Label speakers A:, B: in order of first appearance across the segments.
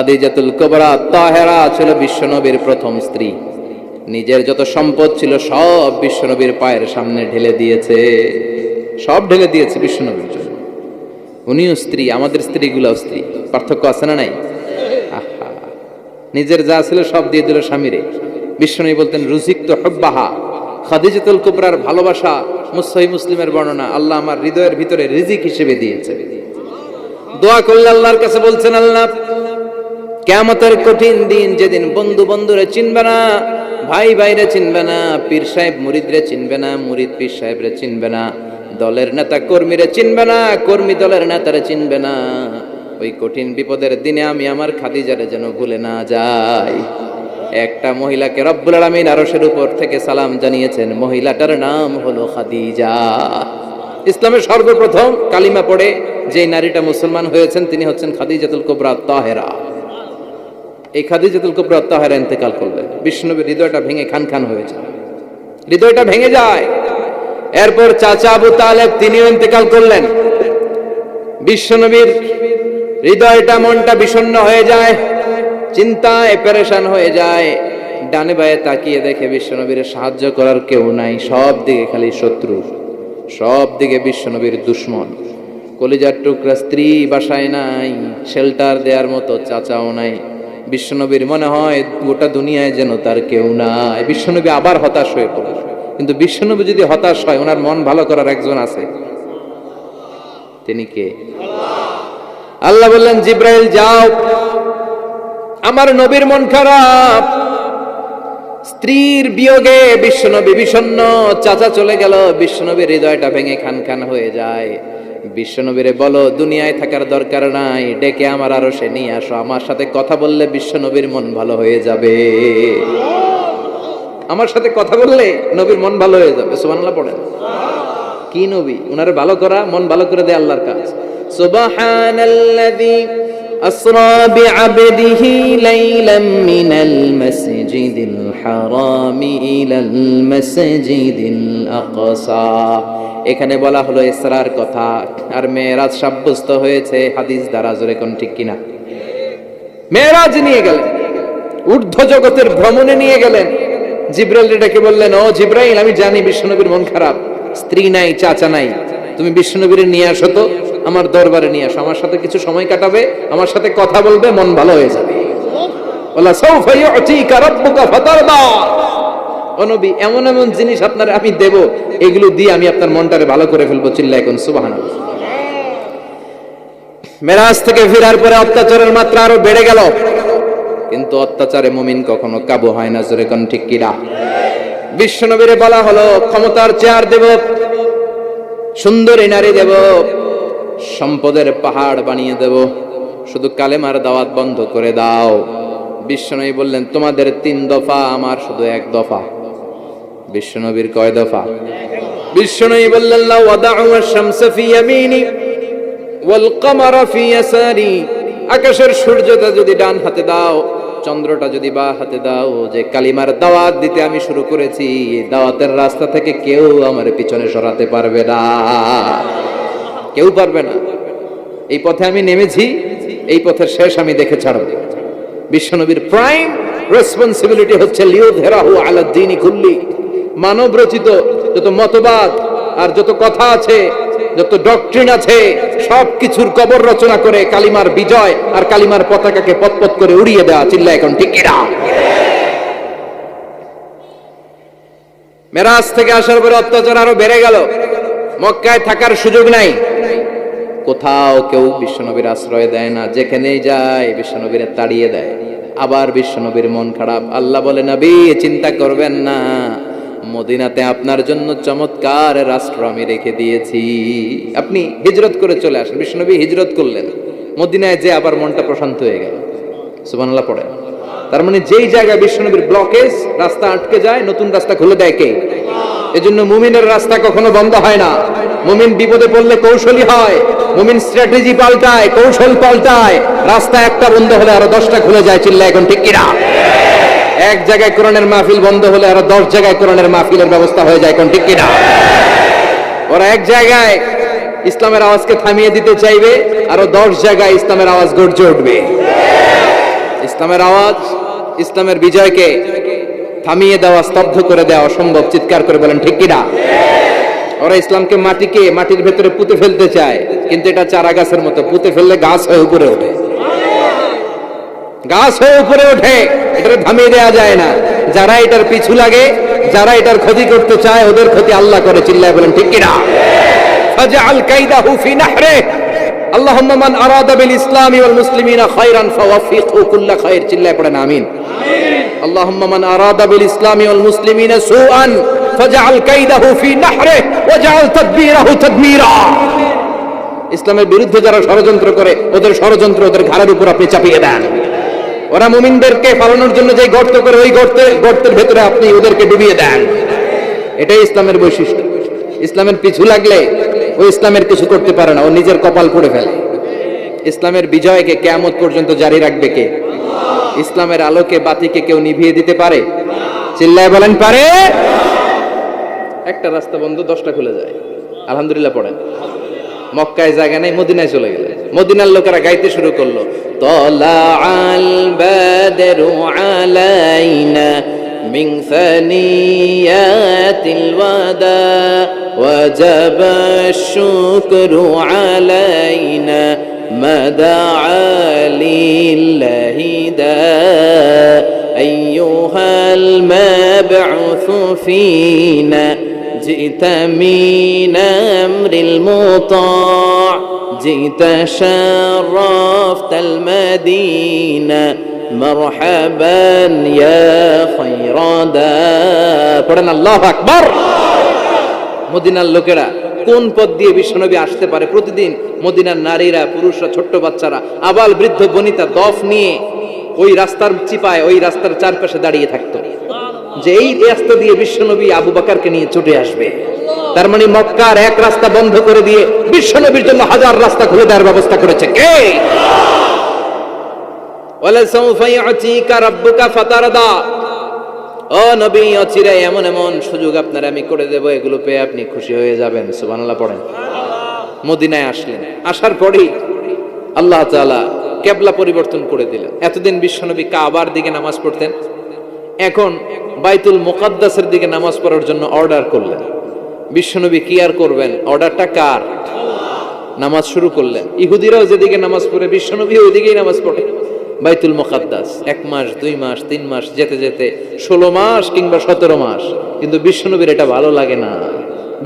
A: খাদিজাতুল কুবরা তাহেরা ছিল বিশ্বনবীর প্রথম স্ত্রী। নিজের যত সম্পদ ছিল সব বিশ্বনবীর পায়ের সামনে ঢেলে দিয়েছে, সব ঢেলে দিয়েছে বিশ্বনবীর জন্য। উনিও স্ত্রী, আমাদের স্ত্রীগুলাও স্ত্রী, পার্থক্য আছে না নাই? আহা, নিজের যা ছিল সব দিয়ে দিল স্বামীরে। বিশ্বনবী বলতেন রুজিকত হুব্বাহা, খাদিজাতুল কুবরার ভালোবাসা সহিহ মুসলিমের বর্ণনা, আল্লাহ আমার হৃদয়ের ভিতরে রিজিক হিসেবে দিয়েছে। দোয়া করলে আল্লাহর কাছে বলছেন, আল্লাহ কিয়ামতের কঠিন দিন, যেদিন বন্ধু বন্ধুরে চিনবে না, ভাই ভাইরে চিনবে না, পীর সাহেব মুরিদরে চিনবে না, মুরিদ পীর সাহেবরে চিনবে না, দলের নেতা কর্মীরে চিনবে না, কর্মী দলের নেতারে চিনবে না, ওই কঠিন বিপদের দিনে আমি আমার খাদিজারে যেন ভুলে না যাই। একটা মহিলাকে রব্বুল আলামিন আরশের উপর থেকে সালাম জানিয়েছেন, মহিলাটার নাম হলো খাদিজা। ইসলামের সর্বপ্রথম কালিমা পড়ে যে নারীটা মুসলমান হয়েছেন তিনি হচ্ছেন খাদিজাতুল কুবরা তাহেরা। এই খাদিজাতুল কুবরা তাহেরা ইন্তেকাল করলেন, বিশ্বনবীর হৃদয়টা ভেঙে খান খান হয়ে যায়, হৃদয়টা ভেঙে যায়। এরপর চাচা আবু তালেব তিনিও ইন্তেকাল করলেন। বিশ্বনবীর হৃদয়টা মনটা বিষণ্ণ হয়ে যায়, চিন্তায় পেরেশান হয়ে যায়। ডানে বায়ে তাকিয়ে দেখে বিশ্বনবীর সাহায্য করার কেউ নাই, সব দিকে খালি শত্রু, সব দিকে বিশ্বনবীর দুশ্মন। কলিজার টুকরা স্ত্রী বাসায় নাই, শেল্টার দেওয়ার মতো চাচাও নাই। বিশ্বনবীর মনে হয় গোটা দুনিয়ায় যেন তার কেউ নাই। বিশ্বনবী আবার হতাশ হয়ে পড়ল। কিন্তু বিশ্বনবী যদি হতাশ হয়, ওনার মন ভালো করার একজন আছে, তিনি কে? আল্লাহ বললেন, জিব্রাইল যাও, আমার নবীর মন খারাপ, স্ত্রীর বিয়োগে বিশ্বনবী বিষণ্ণ, চাচা চলে গেল, বিশ্বনবীর হৃদয়টা ভেঙে খান খান হয়ে যায়। বিশ্বনবীরে বলো দুনিয়ায় থাকার দরকার নাই, ডেকে আমার আরশে নিয়ে আসো, আমার সাথে কথা বললে বিশ্বনবীর মন ভালো হয়ে যাবে। আমার সাথে কথা বললে নবীর মন ভালো হয়ে যাবে। সুবহানাল্লাহ পড়েন। কি নবী, উনারে ভালো করা, মন ভালো করে দেয় আল্লাহর কাজ। সুবহানাল্লাযী أسرى بعبده ليلا من المسجد الحرام إلى المسجد الأقصى। এখানে বলা হলো ইসরার কথা, আর মেরাজ সাব্যস্ত হয়েছে হাদিস দ্বারা। জোরে কোন ঠিক কিনা? মেরাজ নিয়ে গেলেন, ঊর্ধ্ব জগতের ভ্রমণে নিয়ে গেলেন। জিব্রাইল ডেকে বললেন, ও জিব্রাইল, আমি জানি বিশ্বনবীর মন খারাপ, স্ত্রী নাই, চাচা নাই, তুমি বিশ্বনবীর নিয়ে আসো তো, আমার দরবারে নিয়ে আসো, আমার সাথে কিছু সময় কাটাবে, আমার সাথে কথা বলবে, মন ভালো হয়ে যাবে। ওয়ালা সাউফা ইউতিকা রাব্বুকা ফাতারদা। ও নবী, এমন এমন জিনিস আপনার আমি দেব, এগুলো দিয়ে আমি আপনার মনটারে ভালো করে ফেলবো। চিল্লায় এখন সুবহানাল্লাহ। মেরাজ থেকে ফেরার পরে অত্যাচারের মাত্রা আরো বেড়ে গেল, কিন্তু অত্যাচারে মুমিন কখনো কাবু হয় না। জোরে কোন ঠিক কিনা? বিশ্বনবীরে বলা হলো, ক্ষমতার চেয়ার দেব, সুন্দরী নারী দেব, সম্পদের পাহাড় বানিয়ে দেব, শুধু কালেমার দাওয়াত বন্ধ করে দাও। বিশ্বনবী বললেন, তোমাদের 3 দফা, আমার শুধু 1 দফা। বিশ্বনবীর কয় দফা? বিশ্বনবী বললেন, লা ওয়াদাউ আশ-শামসা ফি ইয়ামিনি ওয়াল কামারা ফি ইয়াসারি। আকাশের সূর্যটা যদি ডান হাতে দাও, চন্দ্রটা যদি বাঁ হাতে দাও, যে কালিমার দাওয়াত দিতে আমি শুরু করেছি, দাওয়াতের রাস্তা থেকে কেউ আমার পিছনে সরাতে পারবে না, কেউ পারবে না। এই পথে আমি নেমেছি, এই পথের শেষ আমি দেখে ছাড়ব। বিশ্বনবীর প্রাইম রেসপন্সিবিলিটি হচ্ছে লিউযহিরাহু আলা দ্বীনি কুল্লি। মানব রচিত যত মতবাদ আর যত কথা আছে, যত ডক্ট্রিন আছে, সবকিছুর কবর রচনা করে কালিমার বিজয় আর কালিমার পতাকাকে পতপত করে উড়িয়ে দেওয়া। চিল্লায় এখন ঠিক কিনা? মেরাজ থেকে আসার পরে অত্যাচার আরো বেড়ে গেল, মক্কায় থাকার সুযোগ নাই, কোথাও কেউ বিশ্বনবীর আশ্রয় দেয় না, যেখানেই যায় বিশ্বনবীরে তাড়িয়ে দেয়। আবার বিশ্বনবীর মন খারাপ। আল্লাহ বলে, নবী চিন্তা করবেন না, মদিনাতে আপনার জন্য চমৎকার রাষ্ট্র আমি রেখে দিয়েছি, আপনি হিজরত করে চলে আসেন। বিশ্বনবী হিজরত করলেন, মদিনায় যে আবার মনটা প্রশান্ত হয়ে গেল। সুবহানাল্লাহ পড়ে। তার মানে যেই জায়গায় বিশ্বনবীর ব্লকেজ, রাস্তা আটকে যায়, নতুন রাস্তা খুলে দেয় কে? এজন্য মুমিনের রাস্তা কখনো বন্ধ হয় না। মুমিন বিপদে পড়লে কৌশলী হয়, মুমিন স্ট্র্যাটেজি পাল্টায়, কৌশল পাল্টায়। রাস্তা একটা বন্ধ হলে আরো 10টা খুলে যায়। চিল্লায় এখন ঠিক কিনা? এক জায়গায় কোরআনের মাহফিল বন্ধ হলে আরো 10 জায়গায় কোরআনের মাহফিলের ব্যবস্থা হয়ে যায়। এখন ঠিক কিনা? ওরা এক জায়গায় ইসলামের আওয়াজকে থামিয়ে দিতে চাইবে, আরো 10 জায়গায় ইসলামের আওয়াজ গর্জে উঠবে। ইসলামের আওয়াজ, ইসলামের বিজয়কে থামিয়ে দেওয়া, স্তব্ধ করে দেওয়া অসম্ভব। চিৎকার করে বলেন ঠিক কিনা? ওরা ইসলামকে মাটির ভেতরে পুঁতে ফেলতে চায়, কিন্তু এটা চারা গাছের মতো, পুঁতে ফেললে গাছ হয়ে উপরে ওঠে, গাছ হয়ে উপরে ওঠে, এটা থামিয়ে দেওয়া যায় না। যারা এটার পিছু লাগে, যারা এটার ক্ষতি করতে চায়, ওদের ক্ষতি আল্লাহ করে। চিল্লায় বলেন ঠিক কিনা? ফাজআল কাইদাহু ফি নাহরে, আল্লাহুম্মা মান আরাদা বিল ইসলামি ওয়াল মুসলিমিনা খায়রান ফাওয়াফিকহু কুল্লা খায়র। চিল্লায় পড়েন আমিন। আল্লাহুম্মা মান আরাদা বিল ইসলামি ওয়াল মুসলিমিনা সুআন ফাজআল কাইদাহু ফি নাহরে ওয়াজআল তাদবীরাহু তাদমীরা। ইসলামের বিরুদ্ধে যারা ষড়যন্ত্র করে, ওদের ষড়যন্ত্র ওদের ঘাড়ের উপর আপনি চাপিয়ে দেন। ওরা মুমিনদেরকে পালানোর জন্য যে গর্ত করে, ওই গর্তের ভেতরে আপনি ওদেরকে ডুবিয়ে দেন। এটাই ইসলামের বৈশিষ্ট্য। ইসলামের পিছু লাগলে ও ইসলামের কিছু করতে পারে না, ও নিজের কপাল পুড়ে ফেলে। ইসলামের বিজয়কে কিয়ামত পর্যন্ত জারি রাখবে কে? ইসলামের আলোকে বাতিকে কেউ নিভিয়ে দিতে পারে? চিল্লায় বলেন পারে? একটা রাস্তা বন্ধ, 10টা খুলে যায়। আলহামদুলিল্লাহ পড়েন। মক্কায় জায়গা নেই, মদিনায় চলে গেলে মদিনার লোকেরা গাইতে শুরু করলো, তলাআল বাদরু আলাইনা মিন সানিয়াতিল ওয়াদা ওয়াজাবা শুকরু আলাইনা মাদাআ লিল্লাহি দা আইয়ুহাল মাবউসু ফিনা جئت من أمر المطاع جئت شرفت المدينة مرحبا يا خير دار। পড়েন আল্লাহু আকবার। মদিনার লোকেরা কোন পথ দিয়ে বিশ্বনবী আসতে পারে? প্রতিদিন মদিনার নারীরা, পুরুষরা, ছোট্ট বাচ্চারা, আবাল বৃদ্ধ বনিতা দফ নিয়ে ওই রাস্তার চিপায়, ওই রাস্তার চারপাশে দাঁড়িয়ে থাকতো, যে এই রাস্তা দিয়ে বিশ্বনবী আবু বকরকে নিয়ে ছুটে আসবে। তার মানে মক্কার এক রাস্তা বন্ধ করে দিয়ে বিশ্বনবীর জন্য হাজার রাস্তা খুলে দেওয়ার ব্যবস্থা করেছে কে? ওয়ালা সাউফা ইউতিকা রাব্বুকা ফাতারদা। ও নবী, অচিরে এমন এমন সুযোগ আপনার আমি করে দেব, এগুলো পেয়ে আপনি খুশি হয়ে যাবেন। সুবহানাল্লাহ পড়েন। মদিনায় আসলেন, আসার পরেই আল্লাহ তাআলা কিবলা পরিবর্তন করে দিলেন। এতদিন বিশ্বনবী কাবার দিকে নামাজ পড়তেন, এখন বাইতুল মুকাদ্দাসের দিকে নামাজ পড়ার জন্য অর্ডার করলেন। বিশ্বনবী কি আর করবেন? অর্ডারটা কার? নামাজ শুরু করলেন। ইহুদিরাও যেদিকে নামাজ পড়ে, বিশ্বনবী ওইদিকেই নামাজ পড়ে। বাইতুল মুকাদ্দাস 1 মাস 2 মাস 3 মাস যেতে যেতে 16 মাস কিংবা 17 মাস, কিন্তু বিশ্বনবীর এটা ভালো লাগে না।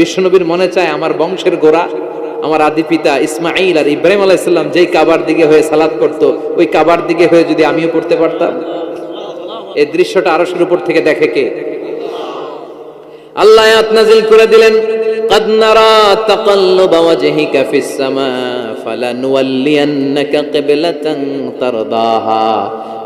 A: বিশ্বনবীর মনে চায় আমার বংশের গোড়া, আমার আদি পিতা ইসমাঈল আর ইব্রাহিম আলাইহিস সালাম যেই কাবার দিকে হয়ে সালাত করতো, ওই কাবার দিকে হয়ে যদি আমিও পড়তে পারতাম। এই দৃশ্যটা আরশের উপর থেকে দেখে কে? আল্লাহ আয়াত নাযিল করে দিলেন, قد نرى تقلب وجهك في السماء فلنولينك قبلة ترضاها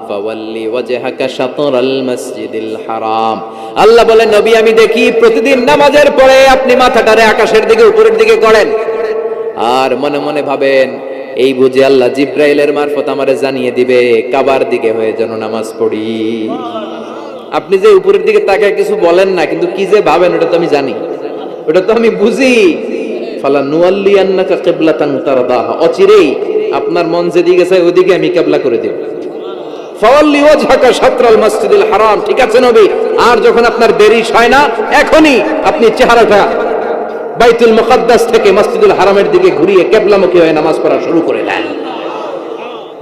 A: فول وجهك شطر المسجد الحرام। আল্লাহ বলেন, নবী আমি দেখি প্রতিদিন নামাজের পরে আপনি মাথাটারে আকাশের দিকে, উপরের দিকে করেন, আর মনে মনে ভাবেন এই বুঝে আল্লাহ জিব্রাইলের মারফত আমারে জানিয়ে দিবে কাবার দিকে হয়ে যেন নামাজ পড়ি। আপনি যে উপরের দিকে তাকায় কিছু বলেন না, কিন্তু কি যে ভাবেন ওটা তো আমি জানি, ওটা তো আমি বুঝি। ফালা নুয়াল্লিয়ান্নাকা কিবলাতান তারদাহা, অচিরেই আপনার মন যেদিকে চায় ওইদিকে আমি কিবলা করে দেব। ফাওয়াল্লি ওয়াজহাকা শাতরাল মসজিদিল হারাম। ঠিক আছে নবী, আর যখন আপনার দেরি হয় না, এখনই আপনি চেহারাটা বাইতুল মুকাদ্দাস থেকে মসজিদুল হারামের দিকে ঘুরিয়ে কিবলামুখী হয়ে নামাজ পড়া শুরু করে দেন।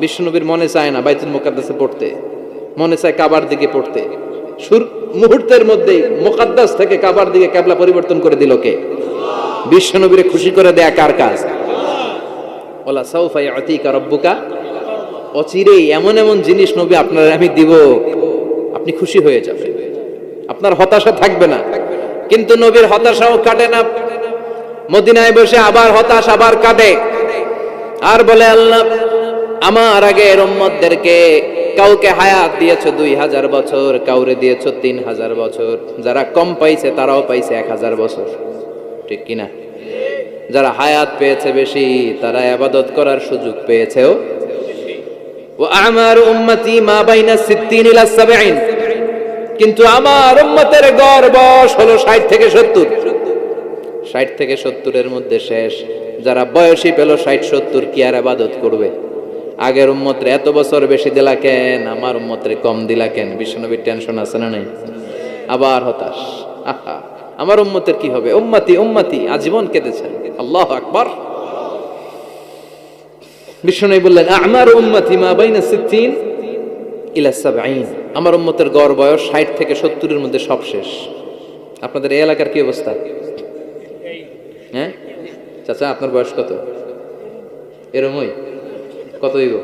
A: বিশ্বনবীর মনে চায় না বাইতুল মুকাদ্দাসে পড়তে, মনে চায় কাবার দিকে পড়তে। মুহূর্তের মধ্যেই মুকাদ্দাস থেকে কাবার দিকে কিবলা পরিবর্তন করে দিল কে? বিশ্বনবীরে খুশি করে দেয়া কার কাজ? ওয়ালা সাউফা ইউতিকা রাব্বুকা। অচিরেই এমন এমন জিনিস নবী আপনার আমি দিব, আপনি খুশি হয়ে যাবেন, আপনার হতাশা থাকবে না। কিন্তু নবীর হতাশাও কাটে না। মদিনায় বসে আবার হতাশ, আবার কাঁদে, আর বলে আল্লাহ আমার আগের উম্মতদেরকে কাউকে হায়াত দিয়েছো 2000 বছর, কাউরে দিয়েছো 3000 বছর, যারা কম পাইছে তারাও পাইছে 1000 বছর, ঠিক কিনা? যারা হায়াত পেয়েছে বেশি, তারা ইবাদত করার সুযোগ পেয়েছেও। ওয়া আমারু উম্মতি মা বাইনা 60 ইলা 70, কিন্তু আমার উম্মতের গড় বয়স হলো 60 থেকে 70। 60 থেকে 70 এর মধ্যে শেষ। যারা বয়সী পেল 60-70 কি আর ইবাদত করবে? আগের উম্মতরে এত বছর বেশি দিলা কেন, আমার উম্মতরে কম দিলা কেন? বিশ্বনবীর টেনশন আছে না নাই? আবার হতাশ, আহা আমার উম্মতের কি হবে, উম্মতি উম্মতি আজীবন কেঁদেছেন। আল্লাহু আকবার। বিশ্বনবী বললেন আমার উম্মতি মা বাইনা 60 ইলা 70, আমার উম্মতের গড় বয়স 60 থেকে 70 এর মধ্যে সব শেষ। আপনাদের এই এলাকার কি অবস্থা? হ্যাঁ চাচা, আপনার বয়স কত? এরমই কত হইব?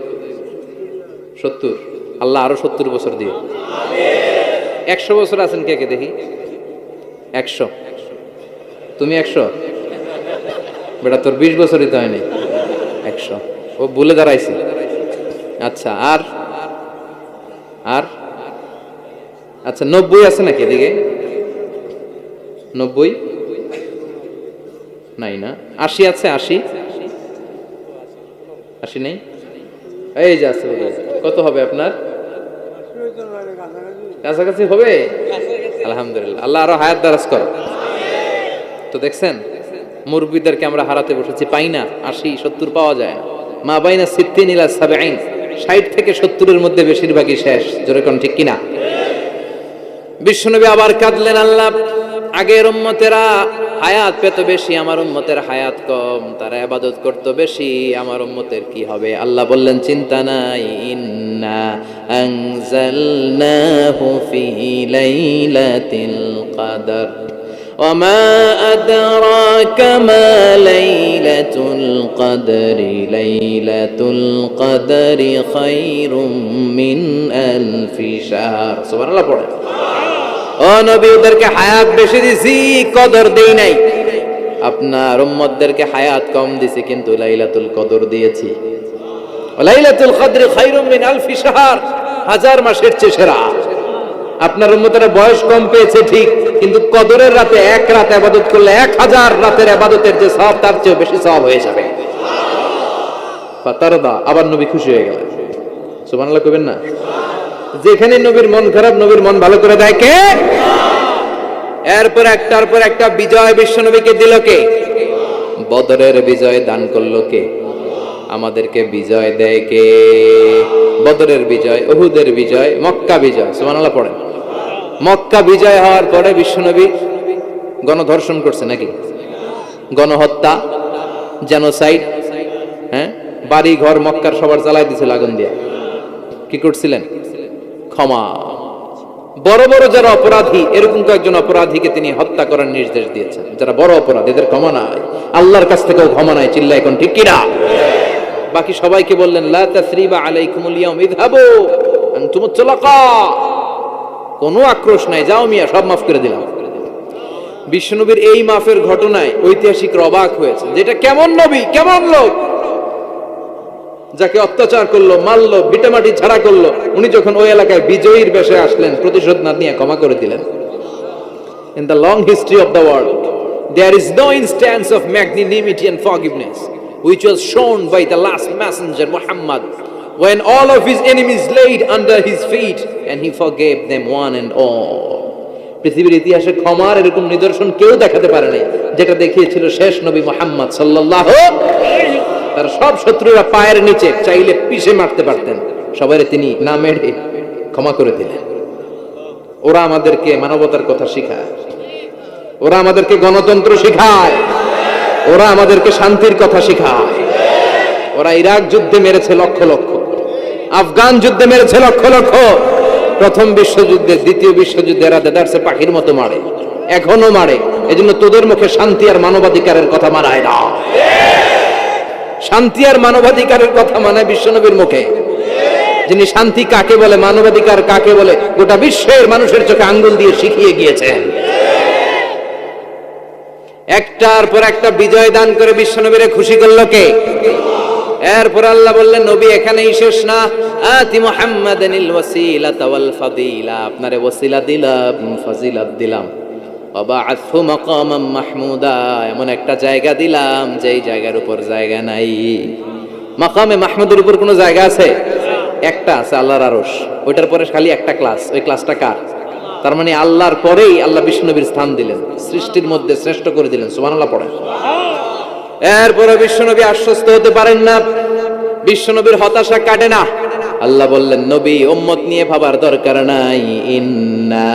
A: 70। আল্লাহ আরো 70 বছর দিও। 100 বছর আছেন কে কে দেখি? 100। তুমি 100? বেটা তোর 20 বছরই তো হয়নি। 100 ও ভুলে দাঁড়াইছে। আচ্ছা আর আর আচ্ছা 90 আছে নাকি এদিকে? 90 নাই না? 80 আছে? 80 নেই? এই যে আছে। কত হবে আপনার? কাছাকাছি হবে। আলহামদুলিল্লাহ, আল্লাহ আরো হায়াত দারাজ করো। তো দেখছেন মুরব্বীদেরকে আমরা হারাতে বসেছি, পাই না। 80 70 পাওয়া যায় না। মা বাইনা 60 ইলা 70, 60 থেকে 70 এর মধ্যে বেশিরভাগই শেষ। জোরে কোন ঠিক কিনা? বিশ্বনবী আবার কাঁদলেন, আল্লাহ আগের উম্মতেরা হায়াত পেত বেশি, আমার উম্মতের হায়াত কম, তারা ইবাদত করত বেশি, আমার উম্মতের কি হবে? আল্লাহ বললেন চিন্তা নাই, ইন্না আনজালনাহু ফি লাইলাতিল কদর ওয়ামা আদরাকা মা লাইলাতুল কদরি লাইলাতুল কদরি খায়রুম মিন আলফি শাহর। সুবহানাল্লাহ পড়ে। ও নবী, ওদেরকে হায়াত বেশি দিছি, কদর দেই নাই। আপনার উম্মতদেরকে হায়াত কম দিছি, কিন্তু লাইলাতুল কদর দিয়েছি। লাইলাতুল কদরি খায়রুম মিন আলফি শাহর, 1000 মাসের চেয়ে সেরা। আপনার উম্মতের বয়স কম পেয়েছে ঠিক, কিন্তু কদরের রাতে এক রাত ইবাদত করলে 1000 রাতের ইবাদতের যে সওয়াব, তার চেয়ে বেশি সওয়াব হয়ে যাবে। ফাতারদা, আবার নবী খুশি হয়ে গেলেন। সুবহানাল্লাহ কইবেন না? যেখানে নবীর মন খারাপ, নবীর মন ভালো করে দেয় কে? এরপর একটার পর একটা বিজয় বিশ্বনবীকে দিল কে? বদরের বিজয় দান করলো কে? আমাদেরকে বিজয় দেয় কে? বদরের বিজয়, উহুদের বিজয়, মক্কা বিজয়। সুবহানাল্লাহ পড়েন। মক্কা বিজয় হওয়ার পরে বিশ্বনবী গণধর্ষণ করছে নাকি? গণহত্যা, জেনোসাইড, হ্যাঁ, বাড়ি ঘর মক্কার সবার জ্বালাই দিয়েছিল আগুন দিয়ে। কি করছিলেন? ক্ষমা। বড় বড় যারা অপরাধী, এরকম কয়েকজন অপরাধীকে তিনি হত্যা করার নির্দেশ দিয়েছেন। যারা বড় অপরাধী, এদের ক্ষমা নাই, আল্লাহর কাছ থেকেও ক্ষমা নাই। চিল্লা এখন ঠিক কিনা? বাকি সবাইকে বললেন লা তাসরিবা আলাইকুমুল ইয়াউম ইযহাবু আনতুমুত তুলাকা, কোনো আক্রোশ নাই, যাও মিয়া, সব মাফ করে দিলাম। বিশ্বনবীর এই মাফের ঘটনায় ঐতিহাসিকরা অবাক হয়েছে, যেটা কেমন নবী, কেমন লোক, যাকে অত্যাচার করলো, মারলো, ভিটামাটি ছাড়া করলো, উনি যখন ওই এলাকায় বিজয়ীর বেশে আসলেন, প্রতিশোধ না নিয়ে ক্ষমা করে দিলেন। In the long history of the world, there is no instance of magnanimity and forgiveness which was shown by the last messenger Muhammad, when all of his enemies laid under his feet and he forgave them one and all. পৃথিবীর ইতিহাসে ক্ষমার এরকম নিদর্শন কেউ দেখাতে পারে নাই, যেটা দেখিয়েছিল শেষ নবী মুহাম্মদ সাল্লাল্লাহু আলাইহি। তার সব শত্রুরা পায়ের নিচে চাইলে পিষে মারতে পারতেন, সবাইরে তিনি না মেরে ক্ষমা করে দিলেন। ওরা আমাদেরকে মানবতার কথা শিখায়, ওরা আমাদেরকে গণতন্ত্র শিখায়, ওরা আমাদেরকে শান্তির কথা শিখায়। ওরা ইরাক যুদ্ধে মেরেছে লক্ষ লক্ষ, আফগান যুদ্ধে মেরেছে লক্ষ লক্ষ, প্রথম বিশ্বযুদ্ধে, দ্বিতীয় যুদ্ধে এরা দেদারসে পাখির মতো মারে, এখনো মারে। এজন্য তোদের মুখে শান্তি আর মানবাধিকারের কথা মানায় না। শান্তি আর মানবাধিকারের কথা মানায় বিশ্বনবীর মুখে, যিনি শান্তি কাকে বলে, মানবাধিকার কাকে বলে, গোটা বিশ্বের মানুষের চোখে আঙ্গুল দিয়ে শিখিয়ে গিয়েছেন। একটার পর একটা বিজয় দান করে বিশ্বনবীরে খুশি করলো কে? এরপর আল্লাহ বললেন নবী এখানেই শেষ না, আতি মুহাম্মাদানিল ওয়াসিলাতা ওয়াল ফাদিলা, আপনারে ওয়াসিলা দিলাম, ফাজিলাত দিলাম, ওয়াবাআথহু মাকামাম মাহমুদা, এমন একটা জায়গা দিলাম যেই জায়গার উপর জায়গা নাই। মাকামে মাহমুদের উপর কোনো জায়গা আছে? একটা আছে, আল্লাহর আরশ। ওইটার পরে খালি একটা ক্লাস, ওই ক্লাসটা কার? তার মানে আল্লাহর পরেই আল্লাহ বিশ্বনবীর স্থান দিলেন, সৃষ্টির মধ্যে শ্রেষ্ঠ করে দিলেন। সুবহানাল্লাহ পড়েন। এরপরে বিশ্বনবী আশ্বস্ত হতে পারেন না, বিশ্বনবীর হতাশা কাটে না। আল্লাহ বললেন, নবী উম্মত নিয়ে ভাবার দরকার নাই। ইন্না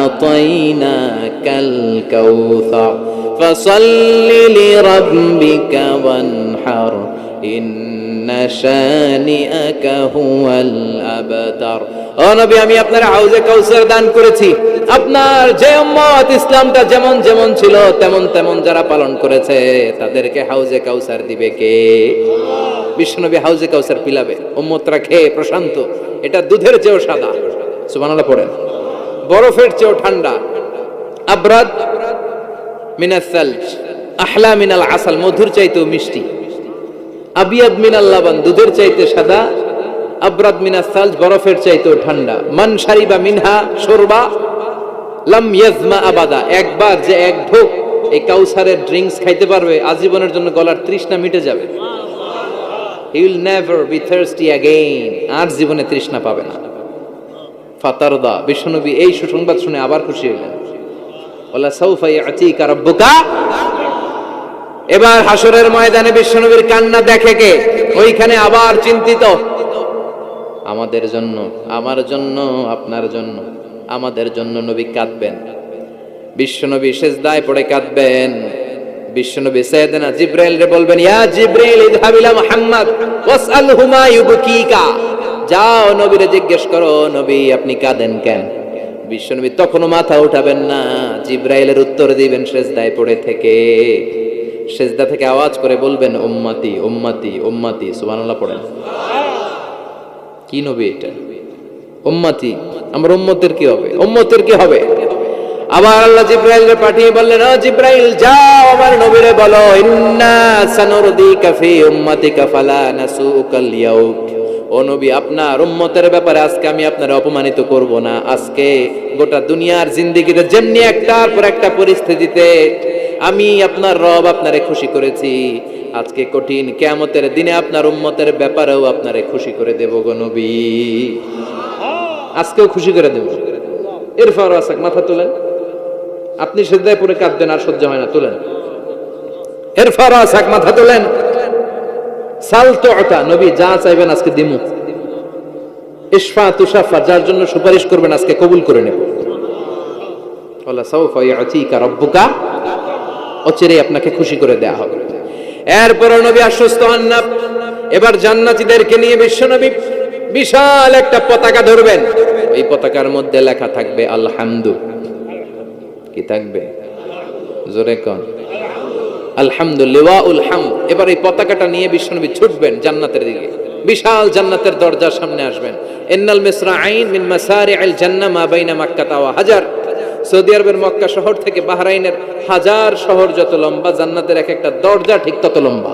A: আ'তাইনাকাল কাউসার ফাসাল্লি লিরাব্বিকা ওয়ানহার ইন্না শানিআকা হুয়াল আবতার। ও নবী, আমি আপনার হাউজে কাউসার দান করেছি। আপনার যে উম্মত ইসলামটা যেমন যেমন ছিল তেমন তেমন যারা পালন করেছে তাদেরকে হাউজে কাউসার দিবে কে? বিশ্বনবী হাউজে কাউসার পিলাবে, উম্মতরা খেয়ে প্রশান্ত। এটা দুধের চেয়েও সাদা, সুবহানাল্লাহ পড়েন, বরফের চেয়েও ঠান্ডা। আবরাদ মিনাস সালজ আহলা মিনাল আসাল, মধুর চাইতেও মিষ্টি। আবিয়াদ মিনাল লাবান, দুধের চাইতে সাদা। আবরাদ মিনাস সালজ, বরফের চাইতেও ঠান্ডা। মান শারিবা মিনহা শুরবা লাম ইয়াজমা আবাদা, একবার যে এক ঢোক এই কাউসারের ড্রিঙ্কস খাইতে পারবে আজীবনের জন্য গলার তৃষ্ণা মিটে যাবে। He will never be thirsty again, আর জীবনে তৃষ্ণা পাবে না। ফাতারদা, বিশ্বনবী এই সুসংবাদ শুনে আবার খুশি হলেন। ওয়ালা সাউফা ইয়াতিকা রাব্বুকা। এবার হাসরের ময়দানে বিশ্বনবীর কান্না দেখে কে? ওইখানে আবার চিন্তিত। আমাদের জন্য, আমার জন্য, আপনার জন্য, আমাদের জন্য নবী কাঁদবেন। বিশ্বনবী সিজদায় পড়ে কাঁদবেন। বিশ্বনবী সাইয়েদনা জিবরাইলকে বলবেন, ইয়া জিবরাইল ইযহাব ইলা মুহাম্মদ ওয়াসআলহু মা ইউবকিকা। যাও নবীরে জিজ্ঞেস করো, নবী আপনি কাঁদেন কেন? বিশ্বনবী তখনও মাথা উঠাবেন না, জিবরাইলের উত্তর দিবেন সিজদায় পড়ে থেকে। সিজদা থেকে আওয়াজ করে বলবেন, উম্মতি উম্মতি উম্মতি। সুবহানাল্লাহ পড়েন। কি নবী এটা? উম্মতি, আমার উম্মতের কি হবে? উম্মতের কি হবে? আবার আল্লাহ জিবরাইলকে পাঠিয়ে বললেন, ও জিবরাইল যাও আমার নবীরে বলো, ইন্না সানুরদিকা ফি উম্মাতিকা ফালা নাসুকাল ইয়াউম। ও নবী, আপনার উম্মতের ব্যাপারে আজকে আমি আপনারে অপমানিত করব না। আজকে গোটা দুনিয়ার জিন্দেগিতে যেমনি একটার পর একটা পরিস্থিতিতে আমি আপনার রব আপনারে খুশি করেছি, আজকে কঠিন কিয়ামতের দিনে আপনার উম্মতের ব্যাপারেও আপনারে খুশি করে দেব গো নবী। আজকেও খুশি করে দেব। ইরফাউ রাসাক, মাথা তোলেন। আপনি সিজদায় পড়ে কাঁদবেন, আর সহ্য হয় না, তোলেন। ইরফাউ রাসাক, মাথা তোলেন। সাল তু'তা, নবী যা চাইবেন আজকে দিমু। ইশফা তুশাফা, যার জন্য সুপারিশ করবেন আজকে কবুল করে নেব। ওয়ালা সাউফা ইয়াতিকা রাব্বুকা, অচিরেই আপনাকে খুশি করে দেয়া হবে। এরপর নবী আশ্বস্ত হন না। এবার জান্নাতীদেরকে নিয়ে বিশ্বনবী বিশাল একটা পতাকা ধরবেন। এই পতাকার মধ্যে লেখা থাকবে আলহামদু। কি থাকবে? জোরে কোন আলহামদুলিল্লাহ উল হামদ। এবার এই পতাকাটা নিয়ে বিশ্বনবী ছুটবেন জান্নাতের দিকে। বিশাল জান্নাতের দরজার সামনে আসবেন। ইন্নাল মিসরাঈন মিন মাসারি'আল জান্নাহ মা বাইনা মাক্কাহ ওয়া হাজার। সৌদি আরবের মক্কা শহর থেকে বাহরাইনের হাজার শহর যত লম্বা, জান্নাতের এক একটা দরজা ঠিক তত লম্বা।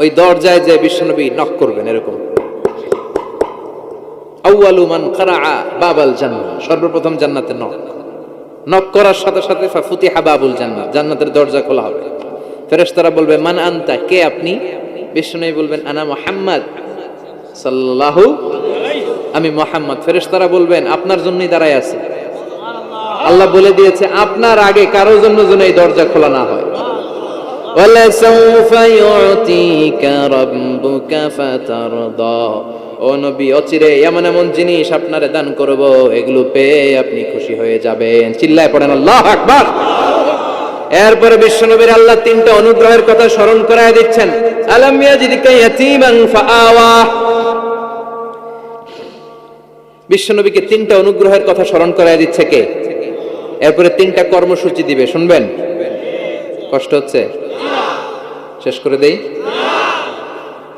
A: ওই দরজায় যে বিশ্বনবী নক করবেন এরকম, আউয়ালু মান কারাআ বাবাল জান্নাহ, সর্বপ্রথম জান্নাতের নক করার সাথে সাথে ফাফুতিহা বাবুল জান্নাহ, জান্নাতের দরজা খোলা হবে। ফেরেশতারা বলবে, মান আনতা, কে আপনি? বিশ্বনবী বলবেন, আনা মুহাম্মদ সাল্লাল্লাহু আলাইহি, আমি মুহাম্মদ। ফেরেশতারা বলবেন, আপনার জন্যই দাঁড়ায় আছি। আল্লাহ বলে দিয়েছে আপনার আগে কারোর জন্য যেন এই দরজা খোলা না হয়। ওয়ালা সাউফা ইউতিকা রাব্বুকা ফাতারদা। ও নবী, অচিরে এমন এমন জিনিস আপনারে দান করব, এগুলো পেয়ে আপনি খুশি হয়ে যাবেন। চিল্লায় পড়েন আল্লাহু আকবার। এরপরে বিশ্বনবীর আল্লাহ তিনটা অনুগ্রহের কথা স্মরণ করায় দিচ্ছেন। আলাম ইয়াজিদকা ইয়াতীমান ফাআওয়া। বিশ্বনবীকে তিনটা অনুগ্রহের কথা স্মরণ করায় দিচ্ছে কে? এরপরে তিনটা কর্মসূচি দিবে, শুনবেন? কষ্ট হচ্ছে? শেষ করে দেই।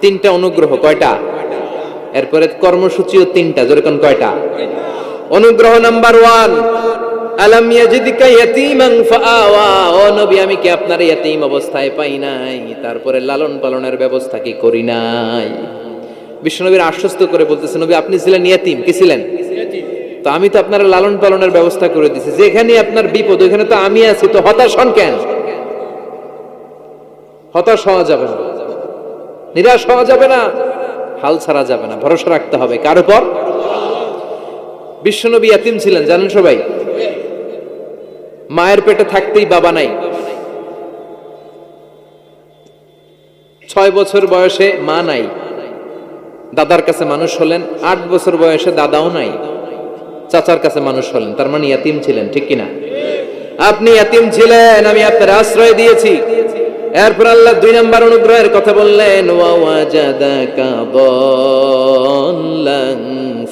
A: তিনটা অনুগ্রহ, কয়টা? এরপরে কর্মসূচিও তিনটা, যেরকম কয়টা? অনুগ্রহ নাম্বার 1, আলাম ইয়াজিদকা ইয়াতীমান ফাআওয়া। ও নবী, আমি কি আপনার ইয়াতীম অবস্থায় পাই নাই? তারপরে লালন পালনের ব্যবস্থা কি করি নাই? বিশ্বনবীর আশ্বস্ত করে বলতেছে, নবী আপনি ছিলেন ইয়াতীম, কি ছিলেন? তো আমি তো আপনার লালন পালনের ব্যবস্থা করে দিছি। যেখানে আপনার বিপদ ওখানে তো আমি আছি, তো হতাশ হন কেন? হতাশ হওয়া যাবে না, নিরাশ হওয়া যাবে না, হাল ছাড়া যাবে না, ভরসা রাখতে হবে কার উপর? বিশ্বনবী ইয়াতীম ছিলেন, জানেন সবাই। মায়ের পেটে থাকতেই বাবা নাই। 6 বছর বয়সে মা নাই, দাদার কাছে মানুষ হলেন। 8 বছর বয়সে দাদাও নাই, চাচার কাছে মানুষ হলেন। তার মানে ইয়াতিম ছিলেন, ঠিক কিনা? আপনি ইয়াতিম ছিলেন, আমি আপনার আশ্রয় দিয়েছি। এরপর আল্লাহ 2 নম্বর অনুগ্রহের কথা বললেন, ওয়া ওয়াজাদাকা দাল্লান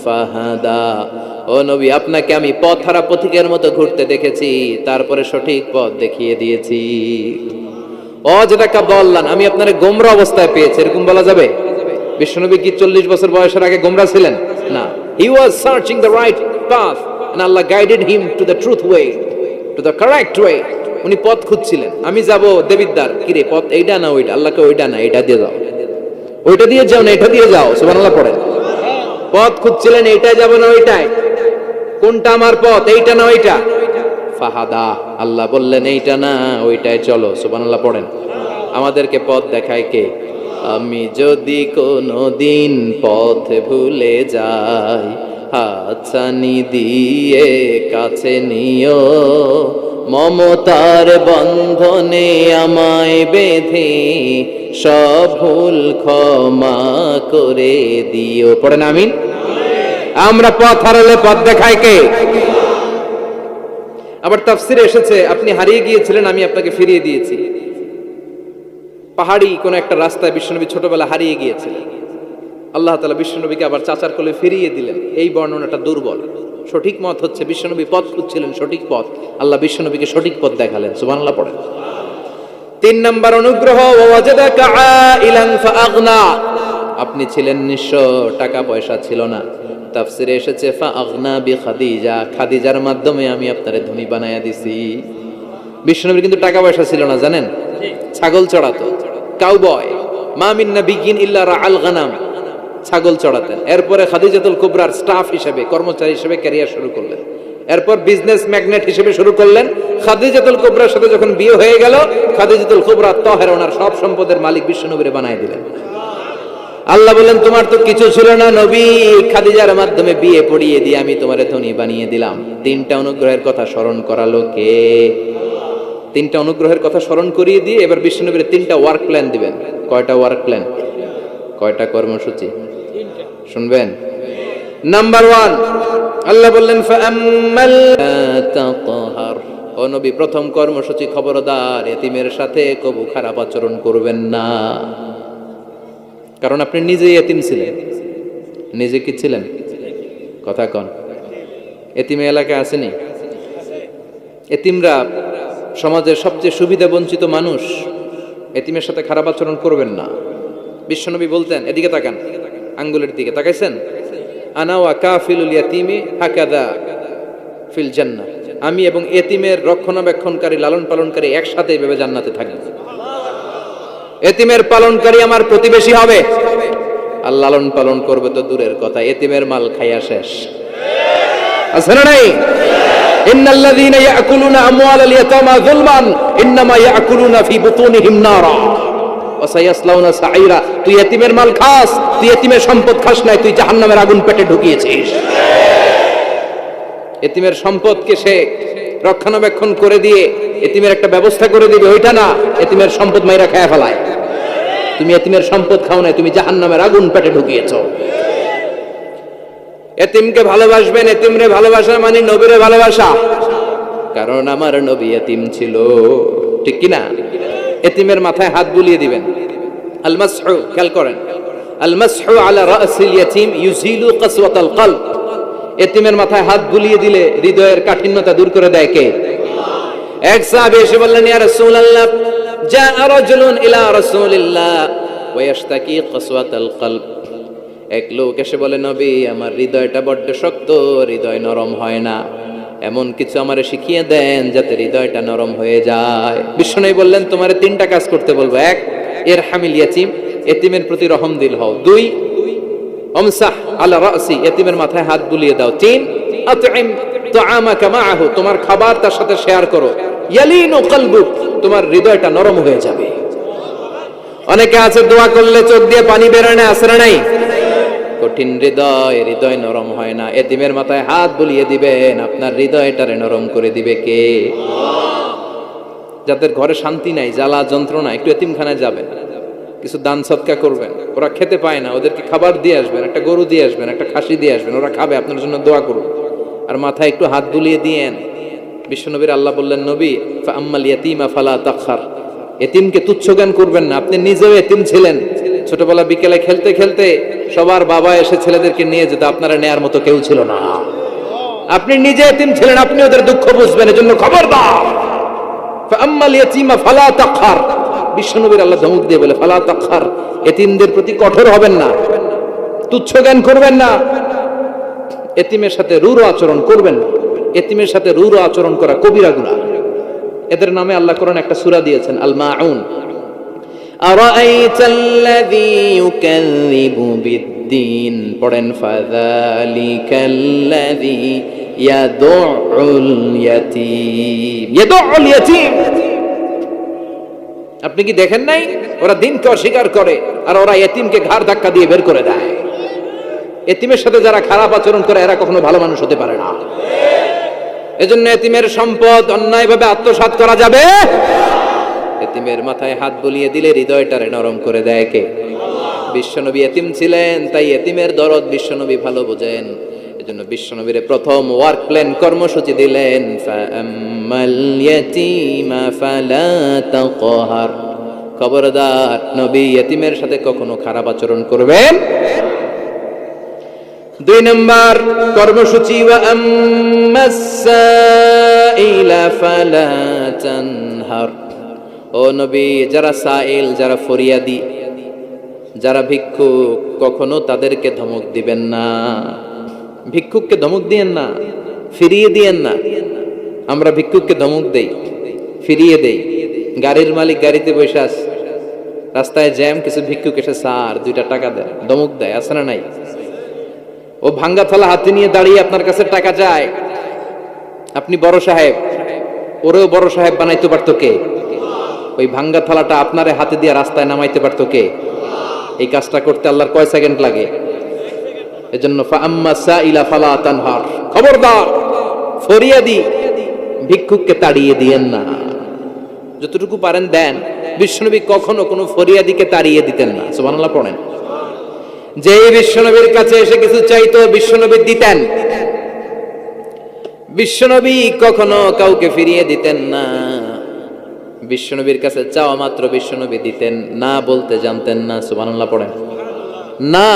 A: ফাহাদা। ও নবী, আপনাকে আমি পথহারা পথিকের মতো ঘুরতে দেখেছি, তারপরে সঠিক পথ দেখিয়ে দিয়েছি। ওয়াজাদাকা দাল্লান, আমি আপনারে গোমরা অবস্থায় পেয়েছি, এরকম বলা যাবে? বিশ্বনবী কি 40 বছর বয়সের আগে গোমরা ছিলেন? না, he was searching the right path and Allah guided him to the truth way, to the correct way. উনি পথ খুঁজছিলেন। আমি যাব দেবিদ্দার, কি রে পথ এইটা না ওইটা? আল্লাহকে ওইটা না এটা দিয়ে যাও, ওইটা দিয়ে যাও না এটা দিয়ে যাও, সুবহানাল্লাহ পড়েন। পথ খুঁজছিলেন, এইটাই যাব না ওইটাই, কোনটা আমার পথ, এইটা না ওইটা? ফাহাদা, আল্লাহ বললেন এইটা না ওইটাই চলো, সুবহানাল্লাহ পড়েন। আমাদেরকে পথ দেখায় কে? আমি যদি কোনো দিন পথ ভুলে যাই, হাতছানি দিয়ে কাছে নিও, মমতার বন্ধনে আমায় বেঁধে সব ভুল ক্ষমা করে দিও। পড়েন আমিন। আমরা পথ হারালে পথ দেখায় কে? আবার তাফসিরে এসেছে, আপনি হারিয়ে গিয়েছিলেন, আমি আপনাকে ফিরিয়ে দিয়েছি। পাহাড়ি কোন একটা রাস্তায় বিশ্বনবী ছোটবেলা হারিয়ে গিয়েছিলেন, আল্লাহ তাআলা বিশ্বনবীকে আবার চাচার কোলে ফিরিয়ে দিলেন। এই বর্ণনাটা দুর্বল। সঠিক মত হচ্ছে বিশ্বনবী পথ খুঁজছিলেন, সঠিক পথ, আল্লাহ বিশ্বনবীকে সঠিক পথ দেখালেন, সুবহানাল্লাহ পড়েন। 3 নম্বর অনুগ্রহ, ওয়াজাদাকা আইলান ফাআগনা, আপনি ছিলেন নিঃস্ব, টাকা পয়সা ছিল না। তাফসিরে এসেছে ফাআগনা বিখাদিজা, খাদিজার মাধ্যমে আমি আপনারে ধনী বানায়া দিছি। বিশ্বনবীর কিন্তু টাকা পয়সা ছিল না, জানেন? ছাগল চড়াতো, কাউবয়। মা মিন নাবিয়্যিন ইল্লা রাআল গানাম, ছাগল চড়াতেন। এরপরে খাদিজাতুল কুবরার স্টাফ হিসেবে, কর্মচারী হিসেবে ক্যারিয়ার শুরু করলেন। এরপর বিজনেস ম্যাগনেট হিসেবে শুরু করলেন। খাদিজাতুল কুবরার সাথে যখন বিয়ে হয়ে গেল, খাদিজাতুল কুবরা তাহেরা, ওনার সব সম্পদের মালিক বিশ্বনবীরে বানায় দিলেন। আল্লাহ বললেন, তোমার তো কিছু ছিল না নবী, খাদিজার মাধ্যমে বিয়ে পড়িয়ে দিয়ে আমি তোমারে ধনী বানিয়ে দিলাম। 3টা অনুগ্রহের কথা স্মরণ করালো কে? 3টা অনুগ্রহের কথা স্মরণ করিয়ে দিয়ে এবার বিশ্বনবীর 3টা ওয়ার্ক প্ল্যান দিবেন। কয়টা ওয়ার্ক প্ল্যান? কয়টা কর্মসূচি? শুনবেন। নাম্বার 1, আল্লাহ বললেন ফাআম্মাল তাতাহার, ও নবী প্রথম কর্মসূচি, খবরদার এতিমের সাথে কবু খারাপ আচরণ করবেন না। কারণ আপনি নিজেই এতিম ছিলেন। নিজে কি ছিলেন? কথা কন। এতিমে এলাকায় আসেনি? এতিমরা সমাজের সবচেয়ে সুবিধা বঞ্চিত মানুষ, এতিমের সাথে খারাপ আচরণ করবেন না। বিশ্বনবী বলতেন, এদিকে তাকান, আঙ্গুলের দিকে তাকাইছেন, আনা ওয়া কাফিলুল ইয়াতিমি হাকাদা ফিল জান্নাহ, আমি এবং এতিমের রক্ষণাবেক্ষণকারী, লালন পালনকারী একসাথে এইভাবে জান্নাতে থাকব। এতিমের পালনকারী আমার প্রতিবেশী হবে, আর লালন পালন করবে তো দূরের কথা, এতিমের মাল খাইয়া শেষ। আছে না নাই? ইন্নাল্লাযীনা ইয়াকুলুনা আমওয়ালাল ইয়াতামা যুলমান ইন্নামা ইয়াকুলুনা ফি বুতুনিহিম নারা ওয়া সায়াসলাউনা সাঈরা। তুই এতিমের মাল খাস, তুই এতিমের সম্পদ খাস না, তুই জাহান্নামের আগুন পেটে ঢুকিয়েছিস। এতিমের সম্পদকে সে রক্ষণাবেক্ষণ করে দিয়ে এতিমের একটা ব্যবস্থা করে দিবে, ওইটা না, এতিমের সম্পদ মাইরা খায়া ফেলায়। তুমি এতিমের সম্পদ খাও না, তুমি জাহান্নামের আগুন পেটে ঢুকিয়েছো। এতিমকে ভালোবাসবেন, এতিমরে ভালোবাসা মানে নবীরে ভালোবাসা, কারণ আমার নবী এতিম ছিল, ঠিক কি না? এতিমের মাথায় হাত বুলিয়ে দিবেন। আল মাসহু, খেয়াল করেন, আল মাসহু আলা রাসিল ইয়াতিম ইউজিলু কাসওয়াতাল কলব, এতিমের মাথায় হাত বুলিয়ে দিলে হৃদয়ের কাঠিন্যতা দূর করে দেয় কে? এক সাহাবী এসে বললেন, ইয়া রাসূলুল্লাহ, জাআ রাজুলুন ইলা রাসূলিল্লাহ ওয়া ইয়াশতাকি কাসওয়াতাল কলব। এক লোক এসে বলে, নবী আমার হৃদয়টা বড্ড শক্ত, হৃদয় নরম হয় না, এমন কিছু আমারে শিখিয়ে দেন যাতে হৃদয়টা নরম হয়ে যায়। বিশ্বনবী বললেন, তোমারে 3টা কাজ করতে বলবো। 1, ইরহামিল ইয়াতিম, এতিমের প্রতি রহম দিল হও। 2, আমসাহ আলা রাসি, এতিমের মাথায় হাত বুলিয়ে দাও। 3, আতইম তাআমাকা মাআহু, তোমার খাবার তার সাথে শেয়ার করো। ইয়ালিনু কলবুক, তোমার হৃদয়টা নরম হয়ে যাবে। অনেকে আছে দোয়া করলে চোখ দিয়ে পানি বেরোয় না, আছে না নাই? কঠিন হৃদয়, হৃদয় নরম হয় না। এতিমের মাথায় হাত বুলিয়ে দিবেন, আপনার হৃদয়টারে নরম করে দিবে কে? যাদের ঘরে শান্তি নাই, জ্বালা যন্ত্রণা, একটু এতিমখানায় যাবেন, কিছু দান সদকা করবেন। ওরা খেতে পায় না, ওদেরকে খাবার দিয়ে আসবেন, একটা গরু দিয়ে আসবেন, একটা খাসি দিয়ে আসবেন, ওরা খাবে, আপনার জন্য দোয়া করুন। আর মাথায় একটু হাত বুলিয়ে দিয়েন। বিশ্বনবীর আল্লাহ বললেন, নবী ফাআম্মাল ইয়াতীমা ফালা তাখহার, এতিমকে তুচ্ছ জ্ঞান করবেন না। আপনি নিজেও এতিম ছিলেন, ছোটবেলা বিকেলে খেলতে খেলতে সবার বাবা এসে ছেলেদেরকে নিয়ে যেত, আপনারা নেয়ার মতো কেউ ছিল না। আপনি নিজে এতিম ছিলেন, আপনি ওদের দুঃখ বুঝবেন, এজন্য খবরদার। ফাআম্মাল ইয়াতীমা ফালা তাখহার, বিশ্বনবীর আল্লাহ ধমক দিয়ে বলে ফালা তাখহার, এতিমদের প্রতি কঠোর হবেন না, তুচ্ছ জ্ঞান করবেন না, এতিমের সাথে রূঢ় আচরণ করবেন না। এতিমের সাথে রূঢ় আচরণ করা কবিরা গুনাহ। এদের নামে আল্লাহ কোরআন একটা সূরা দিয়েছেন, আল মাউন। আরাআইতাল্লাযী ইউকাযযিবু বিদ্দীন, পড়েন ফাযালিকাল্লাযী ইয়াদুউল ইয়াতীম। ইয়াদুউল ইয়াতীম, আপনি কি দেখেন নাই ওরা দিনকে অস্বীকার করে আর ওরা এতিমকে ঘাড় ধাক্কা দিয়ে বের করে দেয়। এতিমের সাথে যারা খারাপ আচরণ করে এরা কখনো ভালো মানুষ হতে পারে না। এজন্য এতিমের সম্পদ অন্যায়ভাবে আত্মসাৎ করা যাবে। এতিমের মাথায় হাত বুলিয়ে দিলে হৃদয়টারে নরম করে দেয় কে? বিশ্বনবী এতিম ছিলেন, তাই এতিমের দরদ বিশ্বনবী ভালো বোঝেন। এজন্য বিশ্বনবীর প্রথম ওয়ার্ক প্ল্যান কর্মসূচি দিলেন, ফাআম্মাল ইয়াতীমা ফালা তাকহার, খবরদার নবী এতিমের সাথে কখনো খারাপ আচরণ করবেন। 2 নম্বর কর্মসূচি, ওয়া আম্মাস সাইলা ফালা তানহার, ও নবী যারা সাইল, যারা ফরিয়াদি, যারা ভিক্ষুক, কখনো তাদেরকে ধমক দিবেন না। ভিক্ষুককে ধমক দিয়েন না, ফিরিয়ে দিয়েন না। আমরা ভিক্ষুককে ধমক দেই, ফিরিয়ে দেই। গাড়ির মালিক গাড়িতে বসে আছে, রাস্তায় জ্যাম, কিছু ভিক্ষুক এসে স্যার 2টা টাকা দেয়, ধমক দেয়, আছে না নাই? ও ভাঙ্গা থালা হাতে নিয়ে দাঁড়িয়ে আপনার কাছে টাকা চায়। আপনি বড় সাহেব, ওরেও বড় সাহেব বানাইতে পারতো কে? ওই ভাঙ্গা থালাটা আপনারে হাতে দিয়ে রাস্তায় নামাইতে পারতো কে? এই কাজটা করতে আল্লাহর কয় সেকেন্ড লাগে? এজন্য ফাআম্মা সাইলা ফালা তানহার, খবরদার ফরিয়াদি ভিক্ষুককে তাড়িয়ে দিয়েন না। যতটুকু পারেন দেন। বিশ্বনবী কখনো কোনো ফরিয়াদিকে তাড়িয়ে দিতেন না। সুবহানাল্লাহ পড়েন। যেই বিশ্বনবীর কাছে এসে কিছু চাইতো বিশ্বনবী দিতেন। বিশ্বনবী কখনো কাউকে ফিরিয়ে দিতেন না। বিশ্বনবীর কাছে চাওয়া মাত্র বিশ্বনবী দিতেন, না বলতে জানতেন না। সুবহানাল্লাহ পড়েন। না,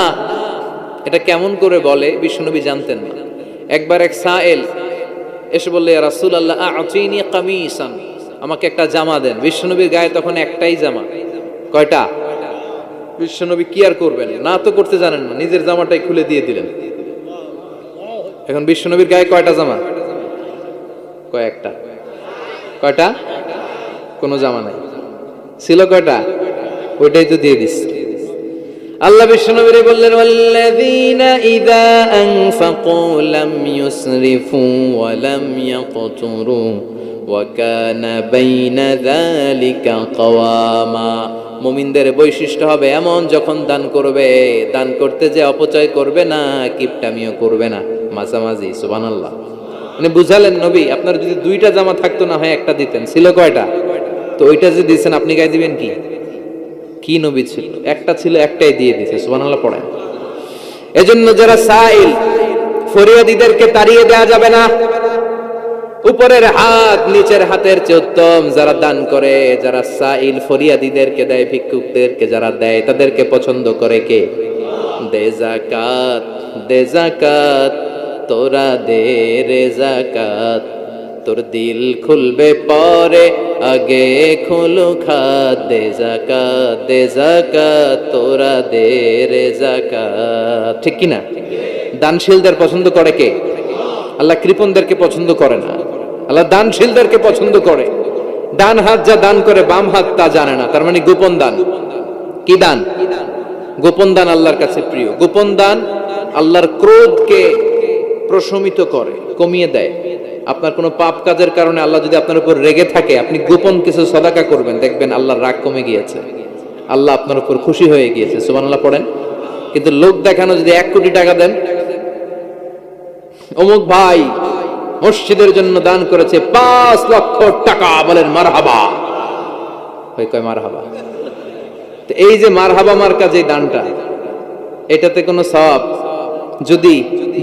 A: এটা কেমন করে বলে বিশ্বনবী জানতেন না। একবার এক সাইল এসে বললে, ইয়া রাসূলুল্লাহ আ'তিনি কামিসান, আমাকে একটা জামা দেন। বিশ্বনবীর গায়ে তখন একটাই জামা। কয়টা? বিশ্বনবী কি আর করবেন, না তো করতে জানেন না, নিজের জামাটাই খুলে দিয়ে দিলেন। এখন বিশ্বনবীর গায়ে কয়টা জামা? কয়েকটা। কয়টা? কোনো জামা নাই। ছিল কয়টা? ওইটাই তো দিয়ে দিস। আল্লাহ বিশ্বনবীরে বললেন, ওয়াল্লাযীনা ইযা আনফাকু লাম ইউসরিফু ওয়া লাম ইয়াকতুরু ওয়া কানা বাইনা যালিকা কাওয়ামা। মুমিনদের বৈশিষ্ট্য হবে এমন, যখন দান করবে, দান করতে যে অপচয় করবে না, কিপটামিও করবে না, মাঝামাঝি। সুবহানাল্লাহ। মানে বুঝালেন নবী, আপনার যদি 2টা জামা থাকতো না হয় একটা দিতেন। ছিল কয়টা? তো ওইটা যে দিয়েছেন আপনি গায়ে দিবেন কি? কি নবী ছিল? একটা ছিল, একটাই দিয়ে দিয়েছে। সুবহানাল্লাহ পড়েন। এজন্য যারা সাইল, ফরিয়াদিদেরকে তাড়িয়ে দেওয়া যাবে না। উপরের হাত নিচের হাতের চেয়ে উত্তম যারা দান করে, যারা সাইল ফরিয়াদিদেরকে দেয়, ভিক্ষুকদেরকে যারা দেয়, তাদেরকে পছন্দ করে কে? দে যাকাত, দে যাকাত, তোরা দে রে যাকাত, তোর দিল খুলবে পরে, আগে খুলু খাত। দে যাকাত, দে যাকাত, তোরা দে রে যাকাত। ঠিক কি না? দানশীলদের পছন্দ করে কে? আল্লাহ কৃপণদেরকে পছন্দ করে না, আল্লাহ দানশীলদেরকে পছন্দ করে। ডান হাত যা দান করে বাম হাত তা জানে না, তার মানে গোপন দান। কি দান? গোপন দান আল্লাহর কাছে প্রিয়। গোপন দান আল্লাহর ক্রোধকে প্রশমিত করে, কমিয়ে দেয়। আপনার কোনো পাপ কাজের কারণে আল্লাহ যদি আপনার উপর রেগে থাকে, আপনি গোপন কিছু সদাকা করবেন, দেখবেন আল্লাহর রাগ কমে গিয়েছে, আল্লাহ আপনার উপর খুশি হয়ে গিয়েছে। সুবহানাল্লাহ পড়েন। কিন্তু লোক দেখানো যদি 1 কোটি টাকা দেন, অমুক ভাই মসজিদের জন্য দান করেছে 5 লক্ষ টাকা, বলেন মারহাবা। কয় মারহাবা। তো এই যে মারহাবা মার্কা যে দানটা, এটাতে কোনো সওয়াব যদি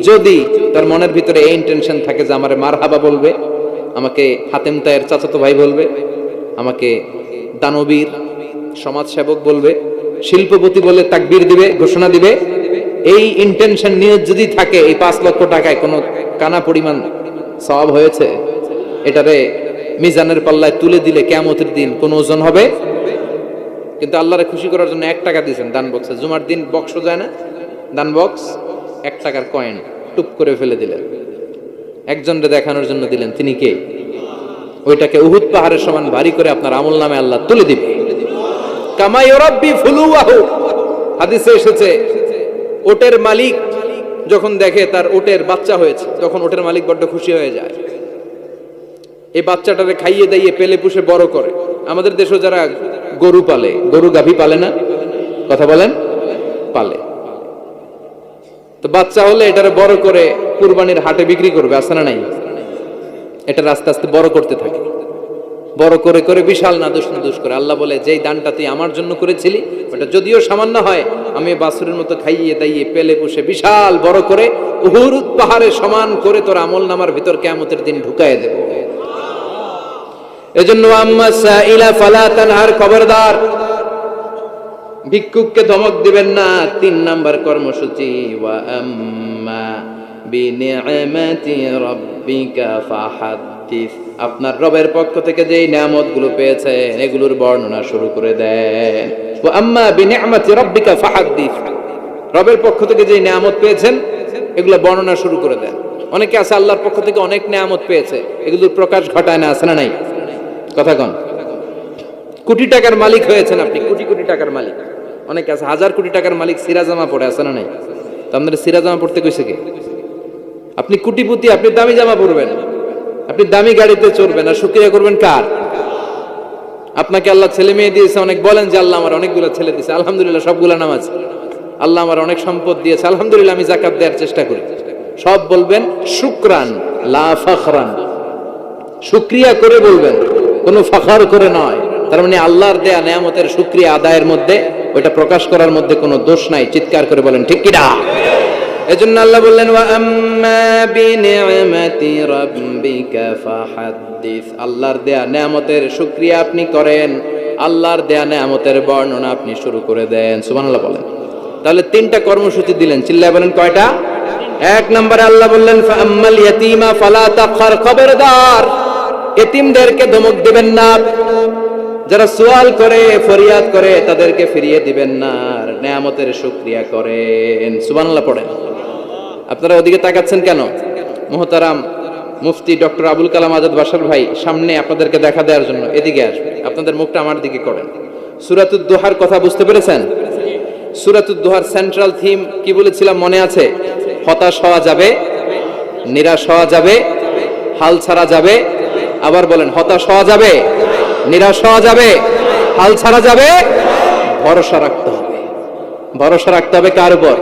A: যদি তার মনের ভিতরে এই ইন্টেনশন থাকে যে আমারে মারহাবা বলবে, আমাকে হাতেম তায়ের চাচাতো ভাই বলবে, আমাকে দানবীর সমাজসেবক বলবে, শিল্পপতি বলে তাকবীর দিবে, ঘোষণা দিবে, এই ইন্টেনশন নিয়ে যদি থাকে, এই 5 লক্ষ টাকায় কোনো কানা পরিমাণ সওয়াব হয়েছে, এটারে মিজানের পাল্লায় তুলে দিলে কিয়ামতের দিন কোন ওজন হবে? কিন্তু আল্লাহরে খুশি করার জন্য 1 টাকা দিয়েছেন দান বক্সে। জুমার দিন বক্স যায় না, দান বক্স, 1 টাকার কয়েন টুপ করে ফেলে দিলেন, একজনকে দেখানোর জন্য দিলেন। তিনি কে? ওইটাকে উহুদ পাহাড়ের সমান ভারী করে আপনার আমল নামে আল্লাহ তুলে দিবে। কামা ইউরাব্বি ফুলুয়াহু, হাদিসে এসেছে, ওটের মালিক যখন দেখে তার ওটের বাচ্চা হয়েছে, তখন ওটের মালিক বড্ড খুশি হয়ে যায়। এই বাচ্চাটারে খাইয়ে দাইয়ে পেলে পুষে বড় করে। আমাদের দেশে যারা গরু পালে, গরু গাভী পালে না, কথা বলেন, পালে, তো বাচ্চা হলে এটারে বড় করে কুরবানির হাটে বিক্রি করবে, আছে না নাই? এটা আস্তে আস্তে বড় করতে থাকে, বড় করে করে বিশাল নাদুস করে। আল্লাহ বলে, যেই দানটা তুই আমার জন্য করেছিলি, ওটা যদিও সামান্য হয়, আমি বাছুরের মতো খাইয়ে দাইয়ে পেলে পুষে বিশাল বড় করে উহুদ পাহাড়ে সমান করে তোর আমল নামার ভিতর কিয়ামতের দিন ঢুকায় দেব। এজন্য আম্মা সাইলা ফালা তানহার, খবরদার ভিক্ষুককে ধমক দিবেন না। 3 নাম্বার কর্মসূচি, ওয়া আম্মা বিনিআমাতি রাব্বিকা ফাহাদ্দিস, আপনার রবের পক্ষ থেকে যেই নিয়ামতগুলো পেয়েছেন এগুলোর বর্ণনা শুরু করে দেন। ওয়া আম্মা বিনিআমাতি রাব্বিকা ফাহাদ্দিস, রবের পক্ষ থেকে যেই নিয়ামত পেয়েছেন এগুলো বর্ণনা শুরু করে দেন। অনেকে আছে আল্লাহর পক্ষ থেকে অনেক নিয়ামত পেয়েছে, এগুলোর প্রকাশ ঘটায় না, আছে না নাই? কথা কন। কোটি টাকার মালিক হয়েছেন আপনি, কোটি কোটি টাকার মালিক। অনেকে আছে 1000 কোটি টাকার মালিক, সিরাজামা পড়ে, আছে না নাই? তো আপনাদের সিরাজামা পড়তে কইছে কে? আপনি কোটিপতি, আপনি দামি জামা পরবেন, আপনি দামি গাড়িতে চড়বেন, আর শুকরিয়া করবেন কার? আপনাকে আল্লাহ ছেলে মেয়ে দিয়েছে, অনেক বলেন যে আল্লাহ আমার অনেকগুলো ছেলে দিয়েছে, আলহামদুলিল্লাহ সবগুলা নামাজ। আল্লাহ আমার অনেক সম্পদ দিয়েছে, আলহামদুলিল্লাহ আমি যাকাত দেওয়ার চেষ্টা করি। সব বলবেন শুকরান লা ফখরান, শুকরিয়া করে বলবেন, কোনো ফখর করে নয়। তার মানে আল্লাহর দেয়া নিয়ামতের শুকরিয়া আদায়ের মধ্যে, ওটা প্রকাশ করার মধ্যে কোনো দোষ নাই। চিৎকার করে বলেন ঠিক কি না? এজন্য আল্লাহ বললেন, ওয়া আম্মা বিনিআমাতি রাব্বিকা ফাহাদ্দিস, আল্লাহর দেয়া নিয়ামতের শুকরিয়া আপনি করেন, আল্লাহর দেয়া নিয়ামতের বর্ণনা আপনি শুরু করে দেন। সুবহানাল্লাহ বলেন। তাহলে 3টা কর্মসূচি দিলেন, চিল্লায় বলেন কয়টা? 1 নম্বরে আল্লাহ বললেন, ফা আম্মাল ইয়াতীমা ফালা তাকহার, খবরদার এতিমদেরকে ধমক দিবেন না, যারা সুয়াল করে ফরিয়াদ করে তাদেরকে ফিরিয়ে দিবেন না, আর নিয়ামতের শুকরিয়া করেন। সুবহানাল্লাহ পড়েন। আপনারা ওদিকে তাকাচ্ছেন কেন? মুহতারাম মুফতি ডক্টর আবুল কালাম আজাদ বাশার ভাই সামনে আপনাদেরকে দেখা দেওয়ার জন্য এদিকে আসবে, আপনাদের মুখটা আমার দিকে করেন। সূরাতুদ দুহার কথা বুঝতে পেরেছেন? সূরাতুদ দুহার সেন্ট্রাল থিম কি বলেছিলাম মনে আছে? হতাশ হওয়া যাবে, নিরাশ হওয়া যাবে, হাল ছাড়া যাবে। আবার বলেন, হতাশ হওয়া যাবে, নিরাশ হওয়া যাবে, হাল ছাড়া যাবে, ভরসা রাখতে হবে। ভরসা রাখতে হবে কার উপর?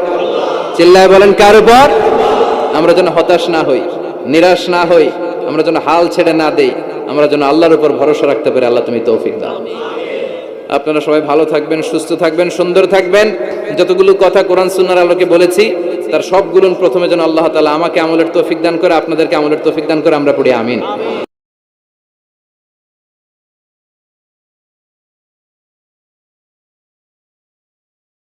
A: চিল্লায় বলেন কার উপর? আমরা যেন হতাশ না হই, নিরাশ না হই, আমরা যেন হাল ছেড়ে না দেই, আমরা যেন আল্লাহর উপর ভরসা রাখতে পারি। আল্লাহ তুমি তৌফিক দাও। আপনারা সবাই ভালো থাকবেন, সুস্থ থাকবেন, সুন্দর থাকবেন। যতগুলো কথা কোরআন সুন্নাহর আলোকে বলেছি তার সবগুলো প্রথমে যেন আল্লাহ তাআলা আমাকে আমলের তৌফিক দান করে, আপনাদেরকে আমলের তৌফিক দান করে। আমরা পড়ি আমিন।